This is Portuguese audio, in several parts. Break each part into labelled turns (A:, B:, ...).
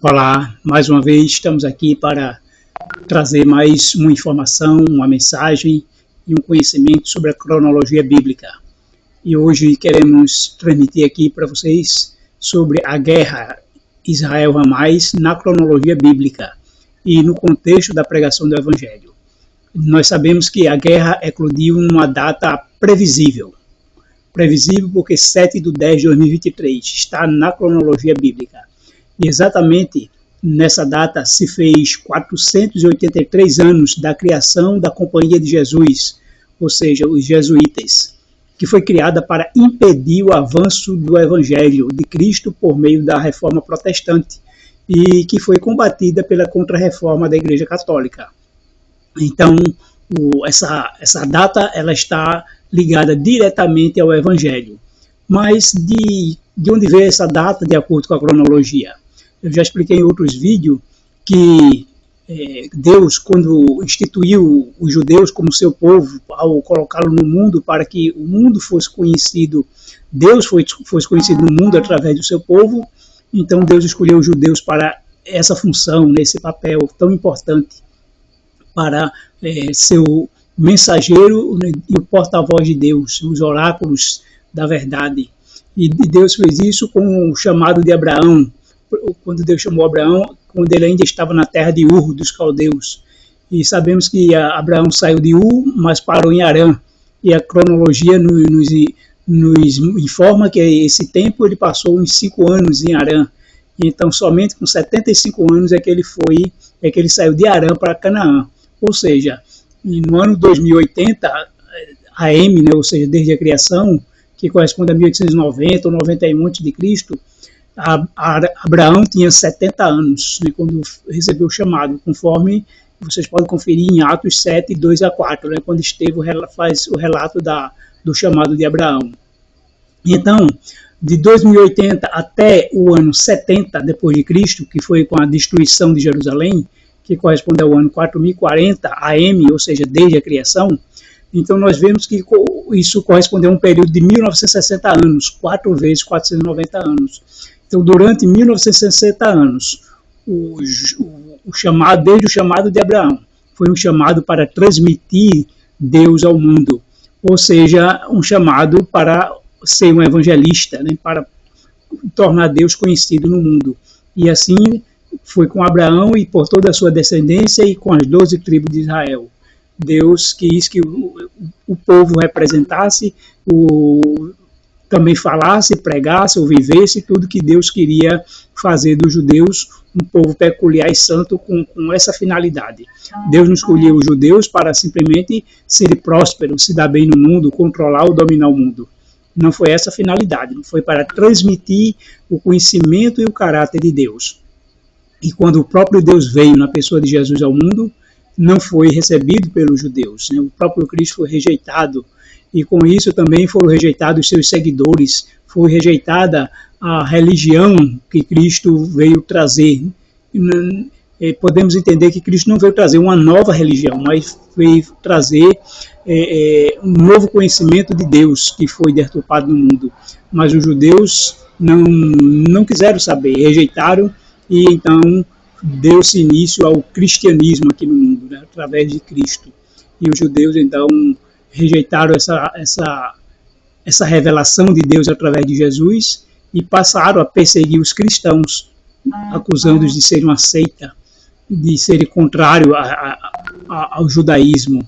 A: Olá, mais uma vez estamos aqui para trazer mais uma informação, uma mensagem e um conhecimento sobre a cronologia bíblica. E hoje queremos transmitir aqui para vocês sobre a guerra Israel-Hamas na cronologia bíblica e no contexto da pregação do Evangelho. Nós sabemos que a guerra eclodiu numa data previsível. Previsível porque 7/10/2023 está na cronologia bíblica. E exatamente nessa data se fez 483 anos da criação da Companhia de Jesus, ou seja, os jesuítas, que foi criada para impedir o avanço do Evangelho de Cristo por meio da Reforma Protestante e que foi combatida pela Contra-Reforma da Igreja Católica. Então, essa data ela está ligada diretamente ao Evangelho. Mas de onde veio essa data de acordo com a cronologia? Eu já expliquei em outros vídeos que Deus, quando instituiu os judeus como seu povo, ao colocá-lo no mundo para que o mundo fosse conhecido, Deus fosse conhecido no mundo através do seu povo, então Deus escolheu os judeus para essa função, nesse papel tão importante, para ser o mensageiro e o porta-voz de Deus, os oráculos da verdade. E Deus fez isso com o chamado de Abraão, quando Deus chamou Abraão, quando ele ainda estava na terra de Ur, dos caldeus. E sabemos que Abraão saiu de Ur, mas parou em Harã. E a cronologia nos informa que esse tempo ele passou uns 5 anos em Harã. Então, somente com 75 anos é que ele saiu de Harã para Canaã. Ou seja, no ano 2080, AM, né, ou seja, desde a criação, que corresponde a 1890 ou 91 a.C., Abraão tinha 70 anos, né, quando recebeu o chamado, conforme vocês podem conferir em Atos 7, 2-4, né, quando Estevão faz o relato do chamado de Abraão. Então, de 2080 até o ano 70 depois de Cristo, que foi com a destruição de Jerusalém, que corresponde ao ano 4040 AM, ou seja, desde a criação, então nós vemos que isso corresponde a um período de 1960 anos, 4 vezes 490 anos. Então, durante 1960 anos, desde o chamado de Abraão, foi um chamado para transmitir Deus ao mundo, ou seja, um chamado para ser um evangelista, né, para tornar Deus conhecido no mundo. E assim foi com Abraão e por toda a sua descendência e com as 12 tribos de Israel. Deus quis que o povo representasse, também falasse, pregasse ou vivesse tudo que Deus queria fazer dos judeus um povo peculiar e santo com essa finalidade. Deus não escolheu os judeus para simplesmente serem prósperos, se dar bem no mundo, controlar ou dominar o mundo. Não foi essa a finalidade, foi para transmitir o conhecimento e o caráter de Deus. E quando o próprio Deus veio na pessoa de Jesus ao mundo, não foi recebido pelos judeus, né? O próprio Cristo foi rejeitado, e com isso também foram rejeitados os seus seguidores, foi rejeitada a religião que Cristo veio trazer. Podemos entender que Cristo não veio trazer uma nova religião, mas veio trazer um novo conhecimento de Deus que foi deturpado no mundo. Mas os judeus não quiseram saber, rejeitaram, e então deu-se início ao cristianismo aqui no mundo, né, através de Cristo. E os judeus então rejeitaram essa revelação de Deus através de Jesus e passaram a perseguir os cristãos, acusando-os de serem uma seita, de serem contrários ao judaísmo.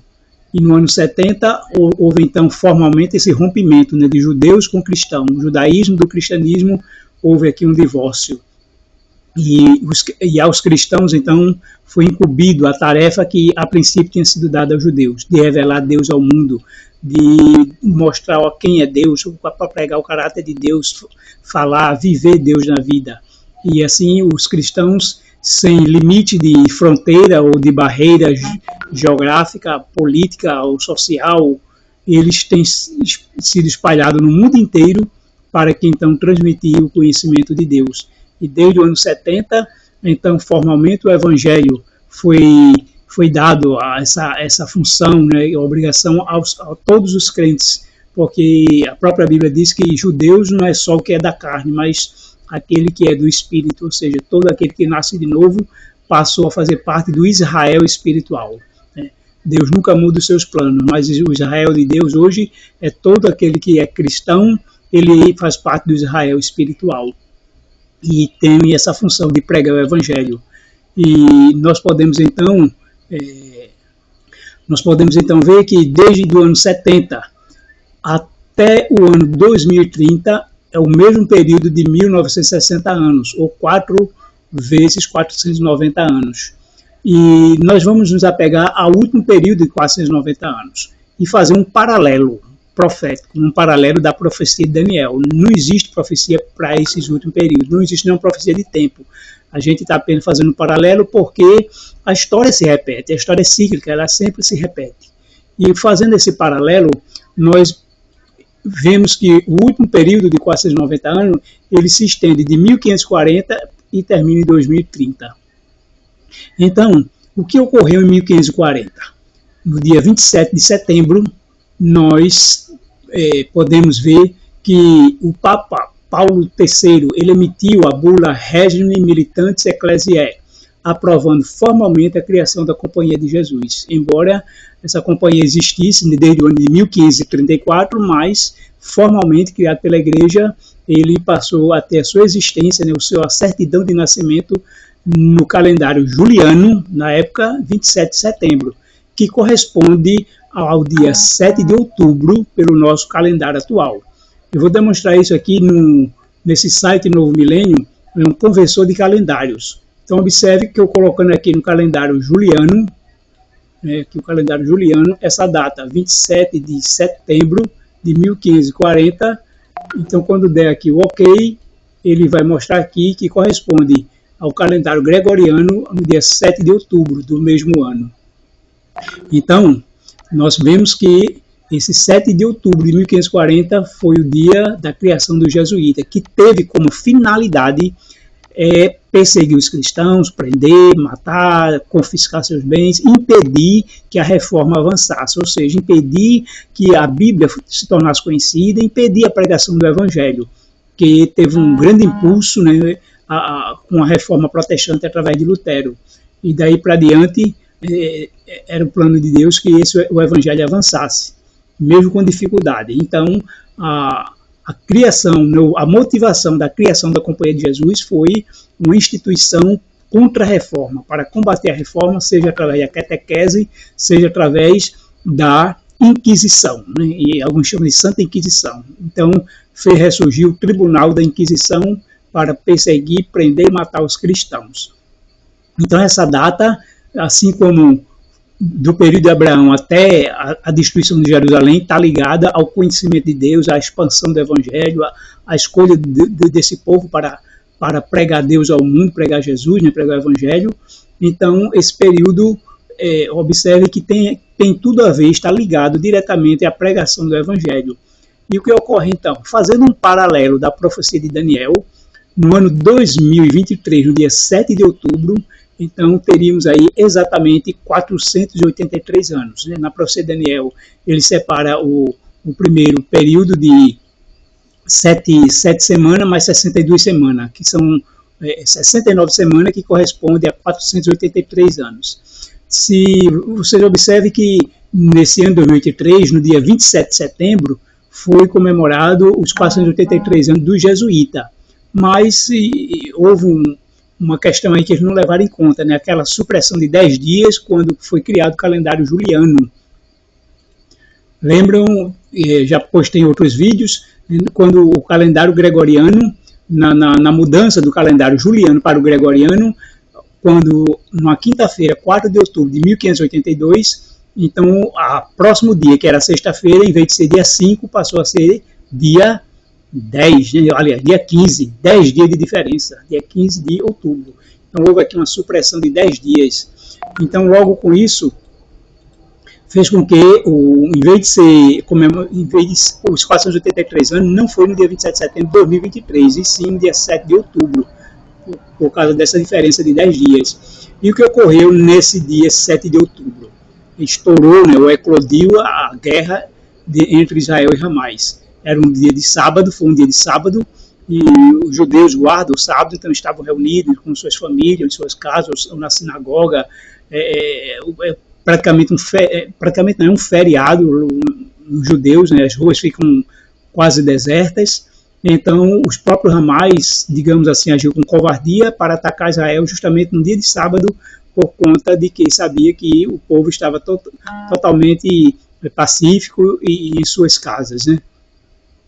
A: E no ano 70 houve então formalmente esse rompimento, né, de judeus com cristãos. O judaísmo do cristianismo, houve aqui um divórcio. E aos cristãos, então, foi incumbido a tarefa que a princípio tinha sido dada aos judeus, de revelar Deus ao mundo, de mostrar quem é Deus, para pregar o caráter de Deus, falar, viver Deus na vida. E assim, os cristãos, sem limite de fronteira ou de barreira geográfica, política ou social, eles têm sido espalhados no mundo inteiro para que, então, transmitir o conhecimento de Deus. E desde o ano 70, então, formalmente, o Evangelho foi dado a essa função, né, a obrigação a todos os crentes, porque a própria Bíblia diz que judeus não é só o que é da carne, mas aquele que é do Espírito, ou seja, todo aquele que nasce de novo passou a fazer parte do Israel espiritual. Deus nunca muda os seus planos, mas o Israel de Deus hoje é todo aquele que é cristão, ele faz parte do Israel espiritual e tem essa função de pregar o Evangelho. E nós podemos então ver que desde o ano 70 até o ano 2030 é o mesmo período de 1960 anos, ou 4 vezes 490 anos. E nós vamos nos apegar ao último período de 490 anos e fazer um paralelo profético, um paralelo da profecia de Daniel. Não existe profecia para esses últimos períodos, não existe nenhuma profecia de tempo. A gente está apenas fazendo um paralelo porque a história se repete, a história é cíclica, ela sempre se repete. E fazendo esse paralelo, nós vemos que o último período de 490 anos, ele se estende de 1540 e termina em 2030. Então, o que ocorreu em 1540? No dia 27 de setembro, nós podemos ver que o Papa Paulo III ele emitiu a bula Regni Militantes Ecclesiae, aprovando formalmente a criação da Companhia de Jesus. Embora essa companhia existisse desde o ano de 1534, mas formalmente criado pela Igreja, ele passou a ter a sua existência, a certidão de nascimento no calendário juliano, na época 27 de setembro, que corresponde ao dia 7 de outubro pelo nosso calendário atual. Eu vou demonstrar isso aqui nesse site Novo Milênio, um conversor de calendários. Então observe que eu colocando aqui no calendário juliano, essa data, 27 de setembro de 1540, então quando der aqui o OK, ele vai mostrar aqui que corresponde ao calendário gregoriano no dia 7 de outubro do mesmo ano. Então, nós vemos que esse 7 de outubro de 1540 foi o dia da criação dos jesuítas, que teve como finalidade perseguir os cristãos, prender, matar, confiscar seus bens, impedir que a reforma avançasse, ou seja, impedir que a Bíblia se tornasse conhecida, impedir a pregação do Evangelho, que teve um grande impulso, com a reforma protestante através de Lutero. E daí para diante era o plano de Deus que o Evangelho avançasse, mesmo com dificuldade. Então, a criação, a motivação da criação da Companhia de Jesus foi uma instituição contra a reforma, para combater a reforma, seja através da catequese, seja através da Inquisição, e alguns chamam de Santa Inquisição. Então, fez ressurgir o Tribunal da Inquisição para perseguir, prender e matar os cristãos. Então, essa data, assim como do período de Abraão até a destruição de Jerusalém, está ligada ao conhecimento de Deus, à expansão do Evangelho, à escolha desse povo para pregar Deus ao mundo, pregar Jesus, pregar o Evangelho. Então, esse período, observe que tem tudo a ver, está ligado diretamente à pregação do Evangelho. E o que ocorre, então? Fazendo um paralelo da profecia de Daniel, no ano 2023, no dia 7 de outubro, então teríamos aí exatamente 483 anos. Na profecia de Daniel, ele separa o primeiro período de 7 semanas mais 62 semanas, que são 69 semanas, que corresponde a 483 anos. Se você observe que nesse ano de 2023, no dia 27 de setembro, foi comemorado os 483 anos do jesuíta. Mas houve uma questão aí que eles não levaram em conta, aquela supressão de 10 dias quando foi criado o calendário juliano. Lembram, já postei em outros vídeos, quando o calendário gregoriano, na mudança do calendário juliano para o gregoriano, quando numa quinta-feira, 4 de outubro de 1582, então o próximo dia, que era sexta-feira, em vez de ser dia 5, passou a ser dia 10, aliás, dia 15, 10 dias de diferença, dia 15 de outubro. Então houve aqui uma supressão de 10 dias. Então logo com isso, fez com que, em vez de os 483 anos, não foi no dia 27 de setembro de 2023, e sim no dia 7 de outubro, por causa dessa diferença de 10 dias. E o que ocorreu nesse dia 7 de outubro? Estourou, ou eclodiu a guerra entre Israel e Hamas. Era um dia de sábado, foi um dia de sábado, e os judeus guardam o sábado, então estavam reunidos com suas famílias, em suas casas, ou na sinagoga. Praticamente praticamente não é um feriado nos judeus, né? As ruas ficam quase desertas. Então, os próprios Hamás, digamos assim, agiu com covardia para atacar Israel justamente no dia de sábado, por conta de que sabia que o povo estava totalmente pacífico e em suas casas, né?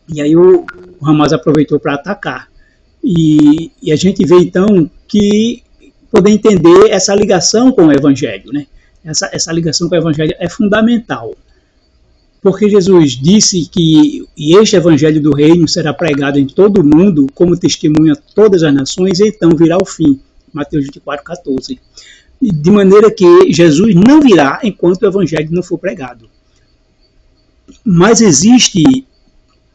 A: E aí o Hamás aproveitou para atacar. E a gente vê então que poder entender essa ligação com o Evangelho, né? Essa ligação com o Evangelho é fundamental. Porque Jesus disse que este Evangelho do Reino será pregado em todo o mundo como testemunha a todas as nações, e então virá o fim. Mateus 24:14. De maneira que Jesus não virá enquanto o Evangelho não for pregado. Mas existe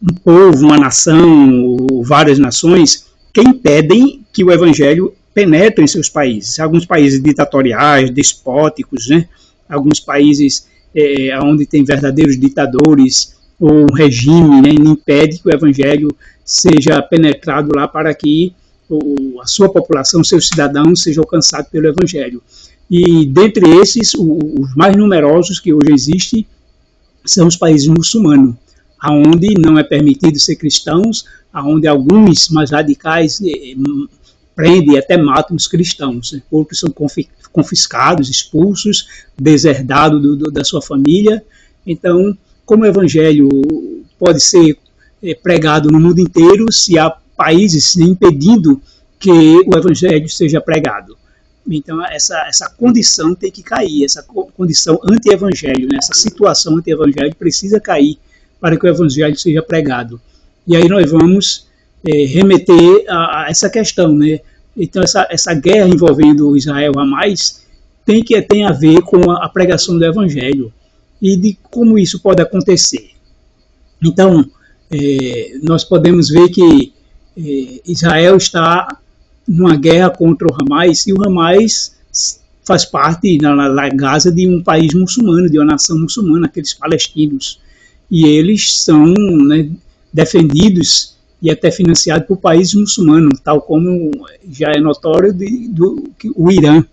A: um povo, uma nação, ou várias nações, que impedem que o Evangelho penetre em seus países. Alguns países ditatoriais, despóticos, né? Alguns países onde tem verdadeiros ditadores, ou um regime, né, impede que o Evangelho seja penetrado lá para que a sua população, seus cidadãos, sejam alcançados pelo Evangelho. E dentre esses, os mais numerosos que hoje existem são os países muçulmanos, onde não é permitido ser cristãos, onde alguns mais radicais prendem e até matam os cristãos. Outros são confiscados, expulsos, deserdados da sua família. Então, como o Evangelho pode ser pregado no mundo inteiro se há países impedindo que o Evangelho seja pregado? Então, essa condição tem que cair, essa condição anti-evangelho, né? Essa situação anti-evangelho precisa cair para que o Evangelho seja pregado. E aí nós vamos remeter a essa questão, né? Então, essa guerra envolvendo Israel e Hamás tem a ver com a pregação do Evangelho e de como isso pode acontecer. Então, nós podemos ver que Israel está numa guerra contra o Hamás, e o Hamás faz parte, na Gaza, de um país muçulmano, de uma nação muçulmana, aqueles palestinos. E eles são, né, defendidos e até financiados por países muçulmanos, tal como já é notório o Irã.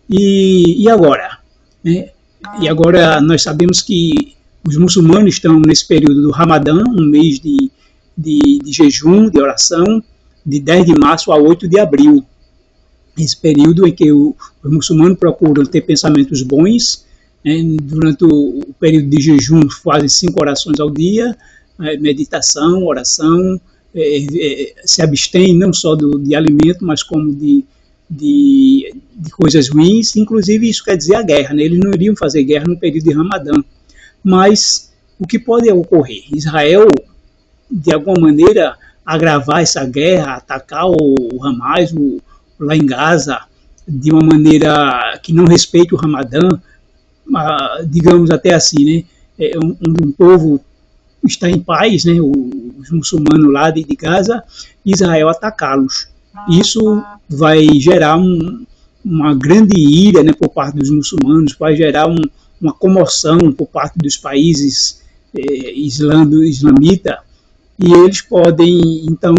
A: E agora? Né? E agora nós sabemos que os muçulmanos estão nesse período do Ramadã, um mês de jejum, de oração, de 10 de março a 8 de abril. Esse período em que os muçulmanos procuram ter pensamentos bons, né? Durante o período de jejum fazem 5 orações ao dia, meditação, oração, se abstêm não só de alimento, mas como de coisas ruins. Inclusive isso quer dizer a guerra, né? Eles não iriam fazer guerra no período de Ramadã. Mas o que pode ocorrer? Israel, de alguma maneira, agravar essa guerra, atacar o Hamás lá em Gaza de uma maneira que não respeite o Ramadã, digamos até assim, né? Um povo está em paz, né? Os muçulmanos lá de Gaza, Israel atacá-los. Isso vai gerar uma grande ira, né, por parte dos muçulmanos, vai gerar uma comoção por parte dos países islamitas, e eles podem, então,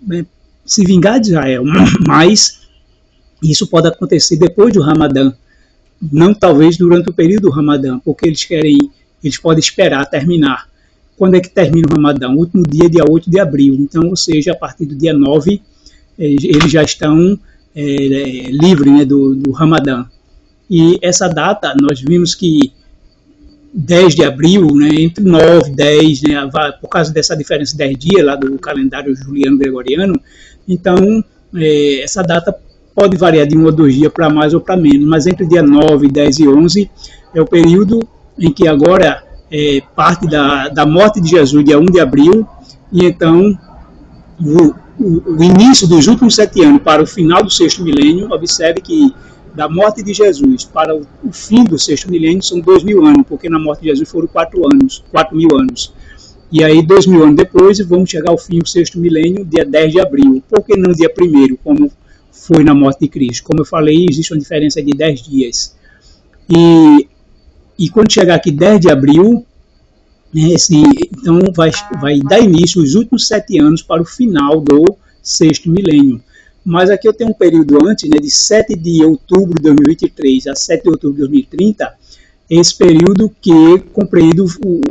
A: né, se vingar de Israel. Mas isso pode acontecer depois do Ramadã, não talvez durante o período do Ramadã, porque eles podem esperar terminar. Quando é que termina o Ramadã? O último dia 8 de abril. Então, ou seja, a partir do dia 9, eles já estão livres, né, do Ramadã. E essa data, nós vimos que 10 de abril, né, entre 9 e 10, né, por causa dessa diferença de 10 dias lá do calendário juliano-gregoriano, então essa data pode variar de 1 ou 2 dias para mais ou para menos, mas entre dia 9, 10 e 11 é o período em que agora parte da morte de Jesus, dia 1 de abril, e então o início dos últimos 7 anos para o final do 6º milênio. Observe que da morte de Jesus para o fim do 6º milênio são 2.000 anos, porque na morte de Jesus foram 4.000 anos. E aí, 2.000 anos depois, vamos chegar ao fim do 6º milênio, dia 10 de abril. Por que não dia 1º, como foi na morte de Cristo? Como eu falei, existe uma diferença de 10 dias. E quando chegar aqui 10 de abril, Então vai dar início os últimos 7 anos para o final do sexto milênio. Mas aqui eu tenho um período antes, né, de 7 de outubro de 2023 a 7 de outubro de 2030, esse período que compreende o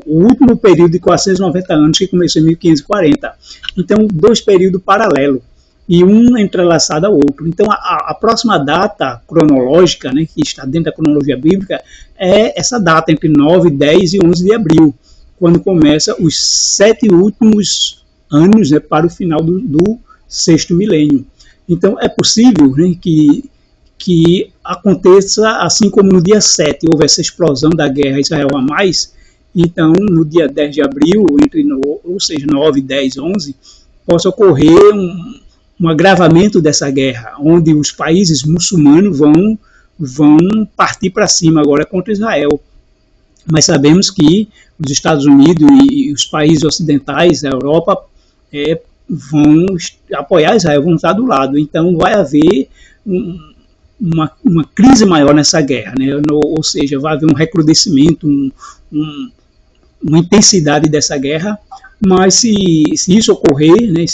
A: último período de 490 anos, que começou em 1540. Então, dois períodos paralelos, e um entrelaçado ao outro. Então, a próxima data cronológica, né, que está dentro da cronologia bíblica, é essa data entre 9, 10 e 11 de abril, quando começa os 7 últimos anos, né, para o final do sexto milênio. Então, é possível, né, que aconteça, assim como no dia 7 houve essa explosão da guerra Israel-Hamas, então no dia 10 de abril, ou seja, 9, 10, 11, possa ocorrer um agravamento dessa guerra, onde os países muçulmanos vão partir para cima agora contra Israel. Mas sabemos que os Estados Unidos e os países ocidentais, a Europa, vão apoiar Israel, vão estar do lado. Então vai haver uma crise maior nessa guerra, né? Ou seja, vai haver um recrudescimento, uma intensidade dessa guerra, mas se isso ocorrer, né,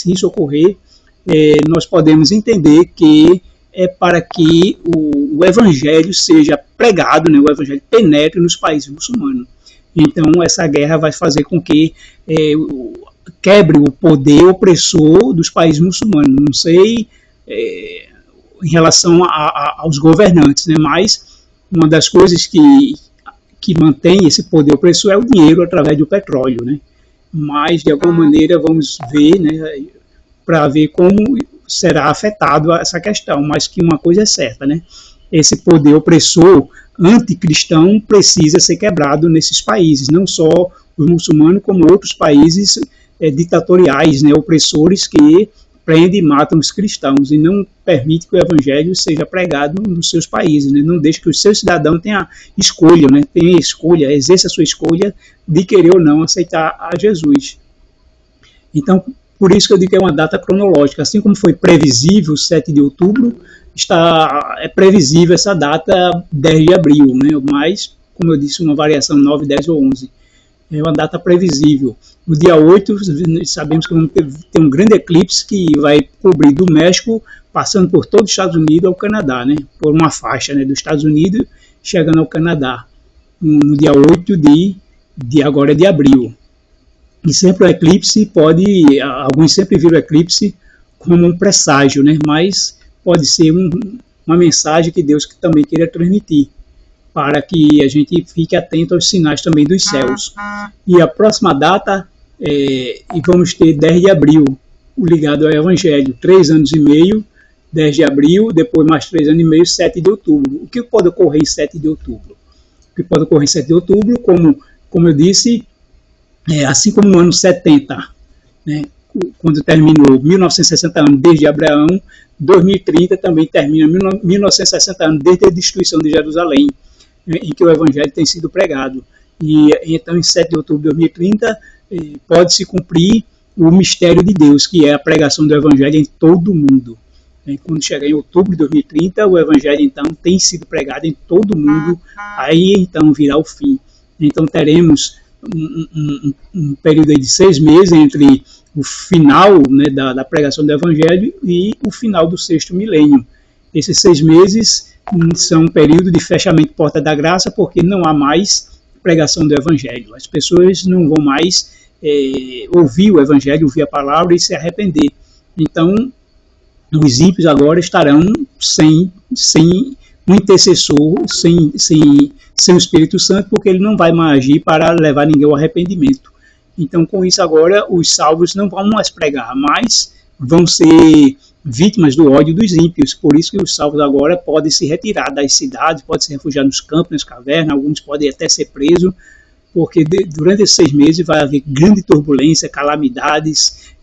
A: nós podemos entender que é para que o evangelho seja pregado, né, o evangelho penetre nos países muçulmanos. Então essa guerra vai fazer com que quebre o poder opressor dos países muçulmanos. Não sei em relação aos governantes, né? Mas uma das coisas que mantém esse poder opressor é o dinheiro através do petróleo, né? Mas, de alguma maneira, vamos ver, né, para ver como será afetado essa questão, mas que uma coisa é certa, né? Esse poder opressor anticristão precisa ser quebrado nesses países, não só os muçulmanos, como outros países ditatoriais, né, opressores que prende e matam os cristãos e não permite que o evangelho seja pregado nos seus países, né? Não deixa que os seus cidadãos tenham escolha, né? Tenha escolha, exerça a sua escolha de querer ou não aceitar a Jesus. Então, por isso que eu digo que é uma data cronológica, assim como foi previsível 7 de outubro, é previsível essa data 10 de abril, né? Mas, como eu disse, uma variação 9, 10 ou 11. É uma data previsível. No dia 8, sabemos que vamos ter um grande eclipse que vai cobrir do México, passando por todo os Estados Unidos ao Canadá, né? Por uma faixa, né, dos Estados Unidos chegando ao Canadá, no dia 8 agora de abril. E sempre o eclipse alguns sempre viram o eclipse como um presságio, né? Mas pode ser uma mensagem que Deus também queira transmitir, para que a gente fique atento aos sinais também dos céus. E a próxima data, vamos ter 10 de abril, ligado ao Evangelho, 3 anos e meio, 10 de abril, depois mais 3 anos e meio, 7 de outubro. O que pode ocorrer em 7 de outubro? O que pode ocorrer em 7 de outubro, como eu disse, assim como no ano 70, né, quando terminou 1960 anos desde Abraão, 2030 também termina 1960 anos desde a destruição de Jerusalém, em que o Evangelho tem sido pregado. E então, em 7 de outubro de 2030, pode-se cumprir o mistério de Deus, que é a pregação do Evangelho em todo o mundo. Quando chegar em outubro de 2030, o Evangelho, então, tem sido pregado em todo o mundo, aí, então, virá o fim. Então, teremos um período de 6 meses entre o final, né, da pregação do Evangelho e o final do sexto milênio. Esses 6 meses são um período de fechamento de porta da graça, porque não há mais pregação do Evangelho. As pessoas não vão mais ouvir o Evangelho, ouvir a palavra e se arrepender. Então, os ímpios agora estarão sem um intercessor, sem o Espírito Santo, porque ele não vai mais agir para levar ninguém ao arrependimento. Então, com isso agora, os salvos não vão mais pregar, mas vão ser vítimas do ódio dos ímpios. Por isso que os salvos agora podem se retirar das cidades, podem se refugiar nos campos, nas cavernas, alguns podem até ser presos, porque durante esses 6 meses vai haver grande turbulência, calamidades,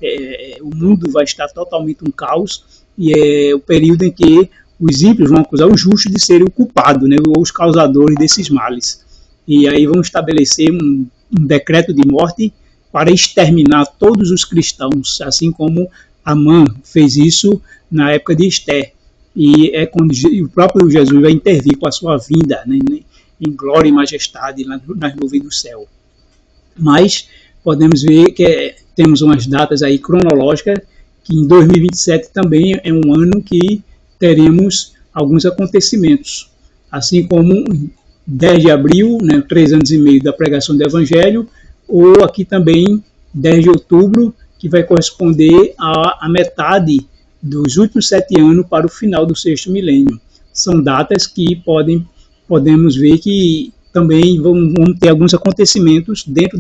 A: o mundo vai estar totalmente um caos, e é o período em que os ímpios vão acusar os justos de serem o culpado, né, ou os causadores desses males. E aí vão estabelecer um decreto de morte para exterminar todos os cristãos, assim como Amã fez isso na época de Esté. E é quando o próprio Jesus vai intervir com a sua vinda, né, em glória e majestade nas nuvens do céu. Mas podemos ver que temos umas datas aí cronológicas que em 2027 também é um ano que teremos alguns acontecimentos, assim como 10 de abril, né, 3 anos e meio da pregação do Evangelho, ou aqui também 10 de outubro, que vai corresponder à metade dos últimos 7 anos para o final do sexto milênio. São datas que podemos ver que também vão ter alguns acontecimentos dentro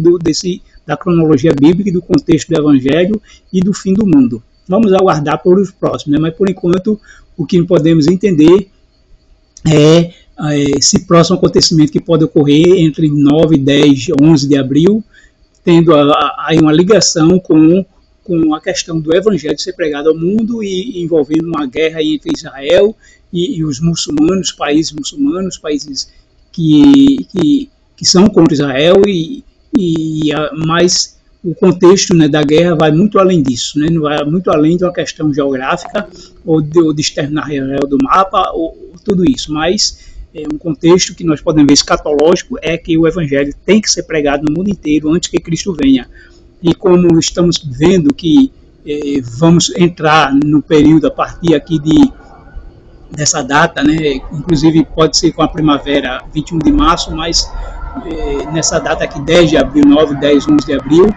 A: da cronologia bíblica e do contexto do Evangelho e do fim do mundo. Vamos aguardar por os próximos, né? Mas por enquanto o que podemos entender é esse próximo acontecimento que pode ocorrer entre 9, 10, 11 de abril, tendo aí uma ligação com a questão do Evangelho ser pregado ao mundo e envolvendo uma guerra entre Israel e os muçulmanos, países que são contra Israel, mas o contexto, né, da guerra vai muito além disso, né, vai muito além de uma questão geográfica ou de exterminar Israel do mapa, ou tudo isso, mas um contexto que nós podemos ver escatológico é que o Evangelho tem que ser pregado no mundo inteiro antes que Cristo venha. E como estamos vendo que vamos entrar no período a partir aqui dessa data, né? Inclusive pode ser com a primavera 21 de março, mas nessa data aqui, 10 de abril, 9, 10, 11 de abril,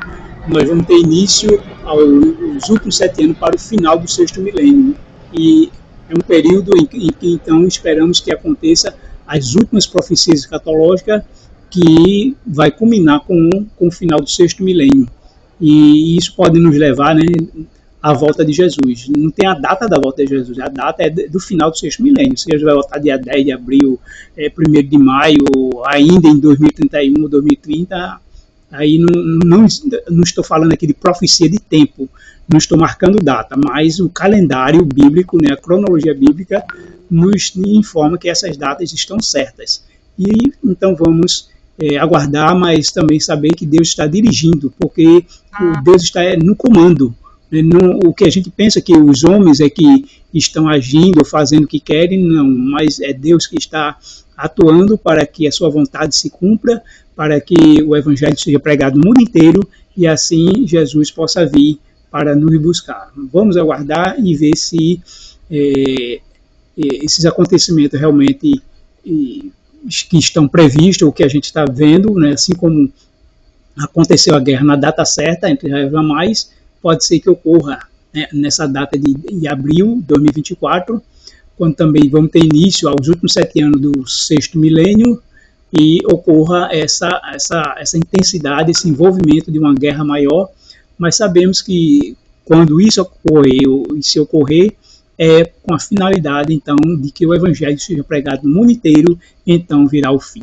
A: nós vamos ter início aos últimos 7 anos para o final do sexto milênio. E é um período em que então esperamos que aconteça as últimas profecias escatológicas, que vai culminar com o final do sexto milênio. E isso pode nos levar, né, à volta de Jesus. Não tem a data da volta de Jesus, a data é do final do sexto milênio. Se Jesus vai voltar dia 10 de abril, 1º de maio, ainda em 2031 ou 2030, aí não estou falando aqui de profecia de tempo, não estou marcando data, mas o calendário bíblico, né, a cronologia bíblica, nos informa que essas datas estão certas. E então vamos aguardar, mas também saber que Deus está dirigindo, porque Deus está no comando. O que a gente pensa que os homens é que estão agindo, fazendo o que querem, não, mas é Deus que está atuando para que a sua vontade se cumpra, para que o Evangelho seja pregado no mundo inteiro e assim Jesus possa vir para nos buscar. Vamos aguardar e ver se esses acontecimentos realmente que estão previstos, o que a gente está vendo, né, assim como aconteceu a guerra na data certa entre Israel e Hamas, pode ser que ocorra, né, nessa data de abril de 2024, quando também vamos ter início aos últimos 7 anos do sexto milênio e ocorra essa intensidade, esse envolvimento de uma guerra maior, mas sabemos que quando isso ocorrer, ou se ocorrer, é com a finalidade, então, de que o Evangelho seja pregado no mundo inteiro, então virá o fim.